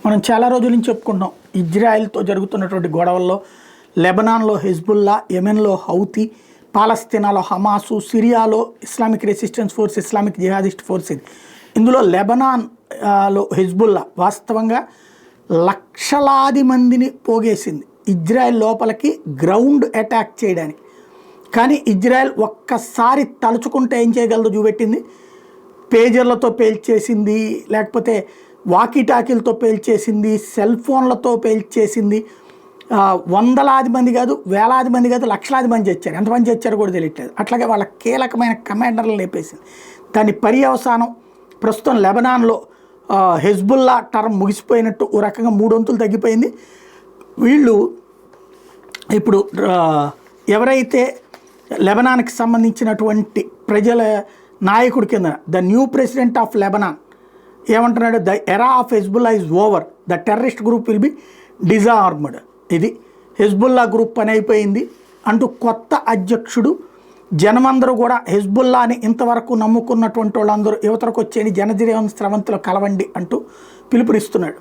మనం చాలా రోజుల నుంచి చెప్పుకుంటున్నాం ఇజ్రాయెల్తో జరుగుతున్నటువంటి గొడవల్లో లెబనాన్లో హిజ్బుల్లా, యెమెన్లో హౌతీ, పాలస్తీనాలో హమాసు, సిరియాలో Islamic resistance force, Islamic jihadist force. ఇందులో లెబనాన్లో హిజ్బుల్లా వాస్తవంగా లక్షలాది మందిని పోగేసింది ఇజ్రాయెల్ లోపలికి గ్రౌండ్ అటాక్ చేయడానికి. కానీ ఇజ్రాయెల్ ఒక్కసారి తలుచుకుంటే ఏం చేయగలదో చూపెట్టింది. పేజర్లతో పేల్చేసింది, లేకపోతే వాకీటాకీలతో పేల్చేసింది, సెల్ ఫోన్లతో పేల్చేసింది. వందలాది మంది కాదు, వేలాది మంది కాదు, లక్షలాది మంది చచ్చారు. ఎంతమంది చచ్చారో కూడా తెలియట్లేదు. అట్లాగే వాళ్ళ కీలకమైన కమాండర్లు లేపేసింది. దాని పర్యవసానం ప్రస్తుతం లెబనాన్లో హిజ్బుల్లా టర్మ్ ముగిసిపోయినట్టు ఓ రకంగా 3 వంతులు తగ్గిపోయింది. వీళ్ళు ఇప్పుడు ఎవరైతే లెబనాన్కి సంబంధించినటువంటి ప్రజల నాయకుడి కింద the new president of Lebanon ఏమంటున్నాడు, the era of Hezbollah is over, the terrorist group will be disarmed. ఇది హిజ్బుల్లా గ్రూప్ పని అయిపోయింది అంటూ కొత్త అధ్యక్షుడు జనమందరూ కూడా హిజ్బుల్లాని ఇంతవరకు నమ్ముకున్నటువంటి వాళ్ళందరూ యువతరకు వచ్చేది జనజీవన స్రవంతిలో కలవండి అంటూ పిలుపునిస్తున్నాడు.